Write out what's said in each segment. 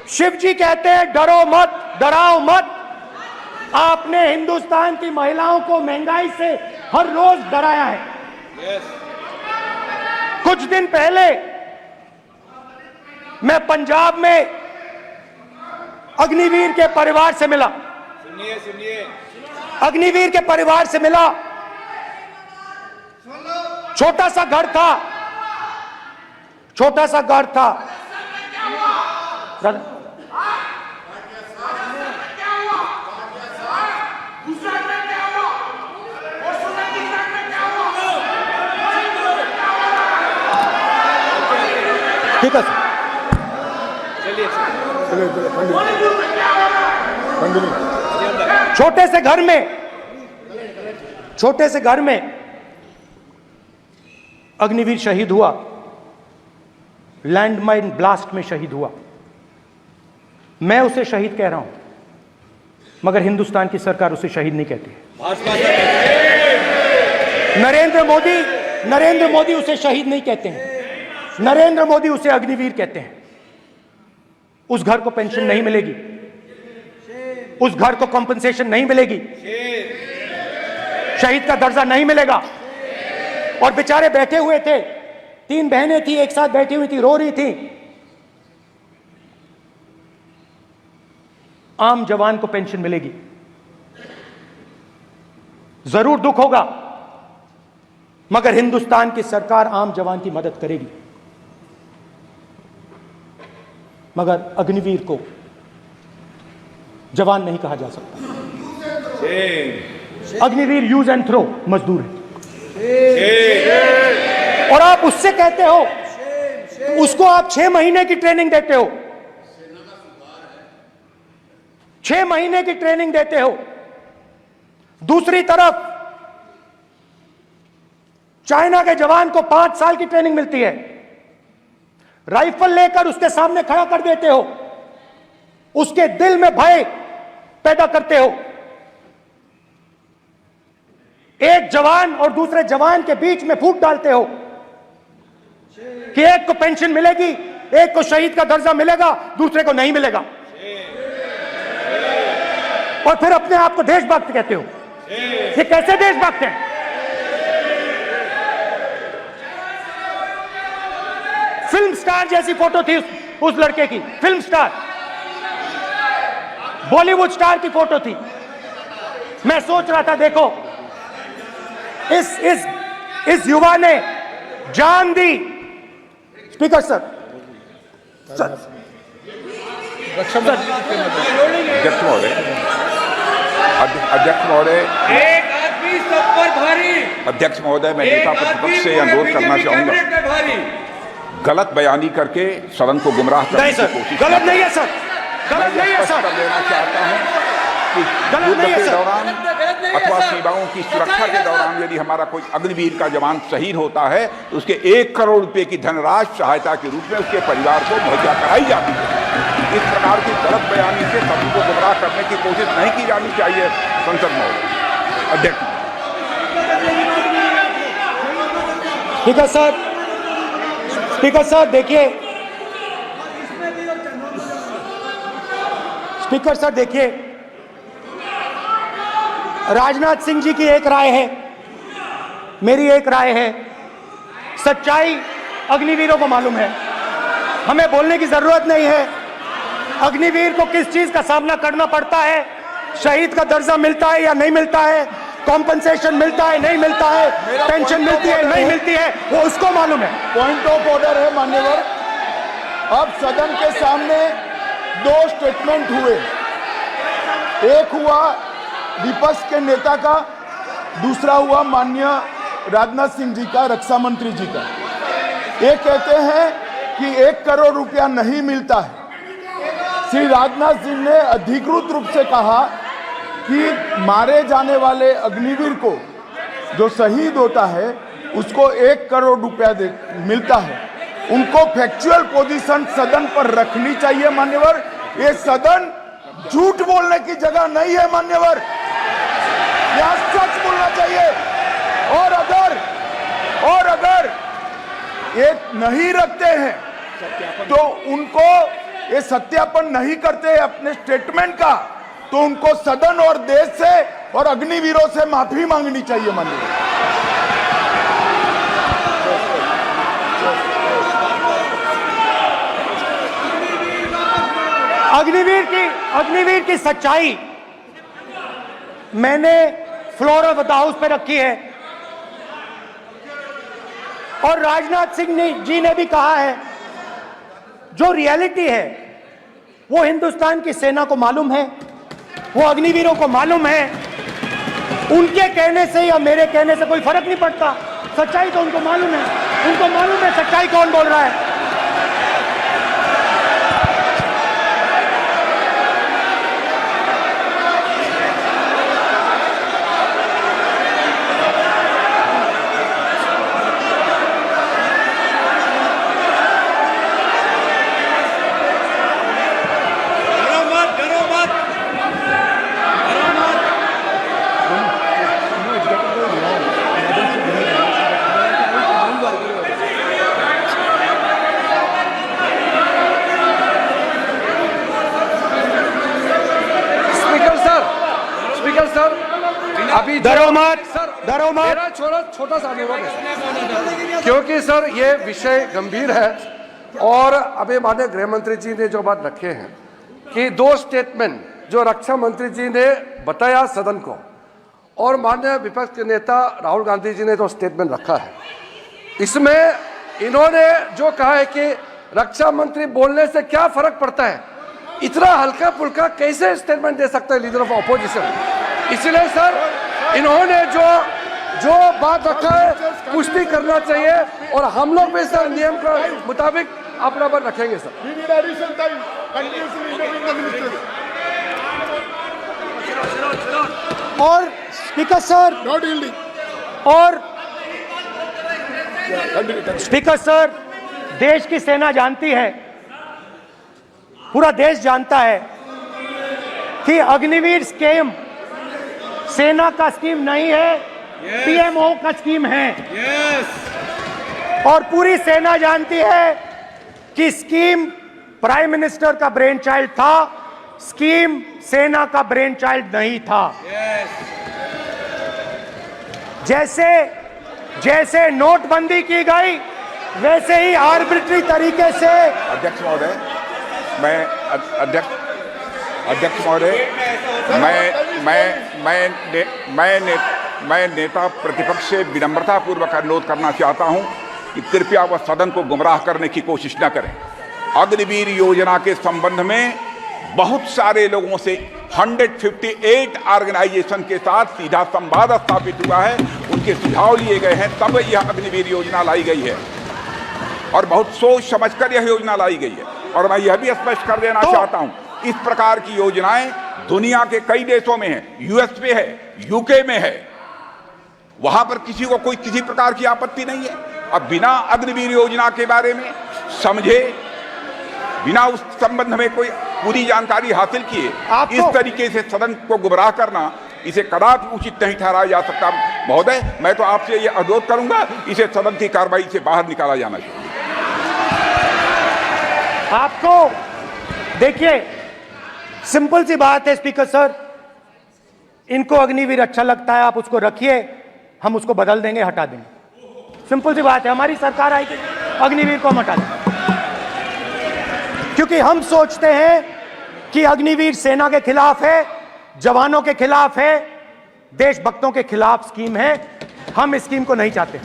शिव जी कहते हैं डरो मत, डराओ मत। आपने हिंदुस्तान की महिलाओं को महंगाई से हर रोज डराया है। कुछ दिन पहले मैं पंजाब में अग्निवीर के परिवार से मिला। सुनिए अग्निवीर के परिवार से मिला। छोटा सा घर था, छोटा सा घर था। ठीक है सर, छोटे से घर में अग्निवीर शहीद हुआ, लैंडमाइन ब्लास्ट में शहीद हुआ। मैं उसे शहीद कह रहा हूं, मगर हिंदुस्तान की सरकार उसे शहीद नहीं कहती। नरेंद्र मोदी उसे शहीद नहीं कहते हैं। नरेंद्र मोदी उसे अग्निवीर कहते हैं। उस घर को पेंशन नहीं मिलेगी, उस घर को कॉम्पनसेशन नहीं मिलेगी, शहीद का दर्जा नहीं मिलेगा। और बेचारे बैठे हुए थे, 3 बहनें थी, एक साथ बैठी हुई थी, रो रही थी। आम जवान को पेंशन मिलेगी, जरूर दुख होगा, मगर हिंदुस्तान की सरकार आम जवान की मदद करेगी। मगर अग्निवीर को जवान नहीं कहा जा सकता। अग्निवीर यूज एंड थ्रो मजदूर है। और आप उससे कहते हो, उसको आप 6 महीने की ट्रेनिंग देते हो, 6 महीने की ट्रेनिंग देते हो। दूसरी तरफ चाइना के जवान को 5 साल की ट्रेनिंग मिलती है, राइफल लेकर उसके सामने खड़ा कर देते हो, उसके दिल में भय पैदा करते हो। एक जवान और दूसरे जवान के बीच में फूट डालते हो कि एक को पेंशन मिलेगी, एक को शहीद का दर्जा मिलेगा, दूसरे को नहीं मिलेगा। और फिर अपने आप को देशभक्त कहते हो। ये कैसे देशभक्त हैं? फिल्म स्टार जैसी फोटो थी उस लड़के की, फिल्म स्टार, बॉलीवुड स्टार की फोटो थी। मैं सोच रहा था, देखो इस युवा ने जान दी। स्पीकर सर, अध्यक्ष महोदय, एक आदमी सब पर भारी। अध्यक्ष महोदय, मैं नेता प्रतिपक्ष से अनुरोध करना चाहूंगा, गलत बयानी करके सदन को गुमराह करने की कोशिश। गलत नहीं है सर, गलत नहीं है सर। लेना चाहता हूं कि युद्ध के दौरान अथवा सीमाओं की सुरक्षा के दौरान यदि हमारा कोई अग्निवीर का जवान शहीद होता है तो उसके 1 करोड़ रुपए की धनराशि सहायता के रूप में उसके परिवार को मुहैया कराई जाती है। इस प्रकार की गलत बयानी से सभी को गुमराह करने की कोशिश नहीं की जानी चाहिए। संसद महोदय, अध्यक्ष। ठीक है सर, स्पीकर सर देखिए, स्पीकर सर देखिए, राजनाथ सिंह जी की एक राय है, मेरी एक राय है। सच्चाई अग्निवीरों को मालूम है, हमें बोलने की जरूरत नहीं है। अग्निवीर को किस चीज का सामना करना पड़ता है, शहीद का दर्जा मिलता है या नहीं मिलता है, कॉम्पनसेशन मिलता है नहीं मिलता है, पेंशन मिलती है नहीं मिलती है, वो उसको मालूम है। पॉइंट ऑफ ऑर्डर है मान्यवर। अब सदन के सामने 2 स्टेटमेंट हुए, एक हुआ विपक्ष के नेता का, दूसरा हुआ माननीय राजनाथ सिंह जी का, रक्षा मंत्री जी का। ये कहते हैं कि 1 करोड़ रुपया नहीं मिलता है। श्री राजनाथ सिंह ने अधिकृत रूप से कहा कि मारे जाने वाले अग्निवीर को जो शहीद होता है उसको 1 करोड़ रुपया मिलता है। उनको फैक्चुअल पोजीशन सदन पर रखनी चाहिए मान्यवर। ये सदन झूठ बोलने की जगह नहीं है मान्यवर, यह सच बोलना चाहिए। और अगर ये नहीं रखते हैं तो उनको ये सत्यापन नहीं करते अपने स्टेटमेंट का, तो उनको सदन और देश से और अग्निवीरों से माफी मांगनी चाहिए माननीय। अग्निवीर की सच्चाई मैंने फ्लोर ऑफ द हाउस पे रखी है और राजनाथ सिंह जी ने भी कहा है, जो रियलिटी है वो हिंदुस्तान की सेना को मालूम है, वो अग्निवीरों को मालूम है। उनके कहने से या मेरे कहने से कोई फर्क नहीं पड़ता, सच्चाई तो उनको मालूम है, उनको मालूम है सच्चाई कौन बोल रहा है। अभी डरो मत, डरो मत। मेरा छोटा सा अनुरोध है, क्योंकि सर ये विषय गंभीर है और अभी माननीय गृह मंत्री जी ने जो बात रखे हैं कि 2 स्टेटमेंट जो रक्षा मंत्री जी ने बताया सदन को और माननीय विपक्ष के नेता राहुल गांधी जी ने जो स्टेटमेंट रखा है, इसमें इन्होंने जो कहा है कि रक्षा मंत्री बोलने से क्या फर्क पड़ता है, इतना हल्का फुल्का कैसे स्टेटमेंट दे सकता है लीडर ऑफ ऑपोजिशन। इसलिए सर इन्होंने जो बात रखा है पुष्टि करना चाहिए और हम लोग भी सर नियम के मुताबिक अपना बात रखेंगे सर। और स्पीकर सर और स्पीकर सर, देश की सेना जानती है, पूरा देश जानता है कि अग्निवीर स्कीम सेना का स्कीम नहीं है, पीएमओ का स्कीम है। और पूरी सेना जानती है कि स्कीम प्राइम मिनिस्टर का ब्रेन चाइल्ड था, स्कीम सेना का ब्रेन चाइल्ड नहीं था। जैसे नोटबंदी की गई वैसे ही आर्बिट्री तरीके से। अध्यक्ष महोदय, अध्यक्ष महोदय, मैं नेता प्रतिपक्ष से विनम्रता पूर्वक अनुरोध करना चाहता हूं कि कृपया वह सदन को गुमराह करने की कोशिश न करें। अग्निवीर योजना के संबंध में बहुत सारे लोगों से 158 ऑर्गेनाइजेशन के साथ सीधा संवाद स्थापित हुआ है, उनके सुझाव लिए गए हैं, तब यह अग्निवीर योजना लाई गई है और बहुत सोच समझकर यह योजना लाई गई है। और मैं यह भी स्पष्ट कर देना चाहता हूं, इस प्रकार की योजनाएं दुनिया के कई देशों में है, यूएस में है, यूके में है, वहां पर किसी को कोई किसी प्रकार की आपत्ति नहीं है। अब बिना अग्निवीर योजना के बारे में समझे, बिना उस संबंध में कोई पूरी जानकारी हासिल किए इस तरीके से सदन को गुमराह करना, इसे कदापि उचित नहीं ठहराया जा सकता। महोदय, मैं तो आपसे यह अनुरोध करूंगा, इसे सदन की कार्रवाई से बाहर निकाला जाना चाहिए। आपको देखिए, सिंपल सी बात है स्पीकर सर, इनको अग्निवीर अच्छा लगता है, आप उसको रखिए, हम उसको बदल देंगे, हटा देंगे। सिंपल सी बात है, हमारी सरकार आएगी, अग्निवीर को हम हटा देंगे, क्योंकि हम सोचते हैं कि अग्निवीर सेना के खिलाफ है, जवानों के खिलाफ है, देशभक्तों के खिलाफ स्कीम है। हम इस स्कीम को नहीं चाहते।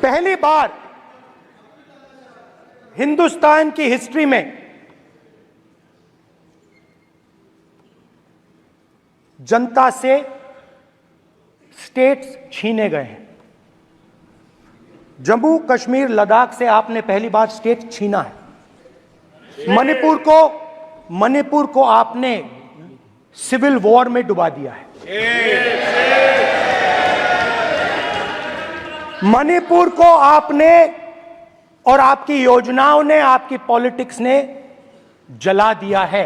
पहली बार हिंदुस्तान की हिस्ट्री में जनता से स्टेट्स छीने गए हैं। जम्मू कश्मीर लद्दाख से आपने पहली बार स्टेट छीना है। मणिपुर को आपने सिविल वॉर में डुबा दिया है। मणिपुर को आपने और आपकी योजनाओं ने, आपकी पॉलिटिक्स ने जला दिया है।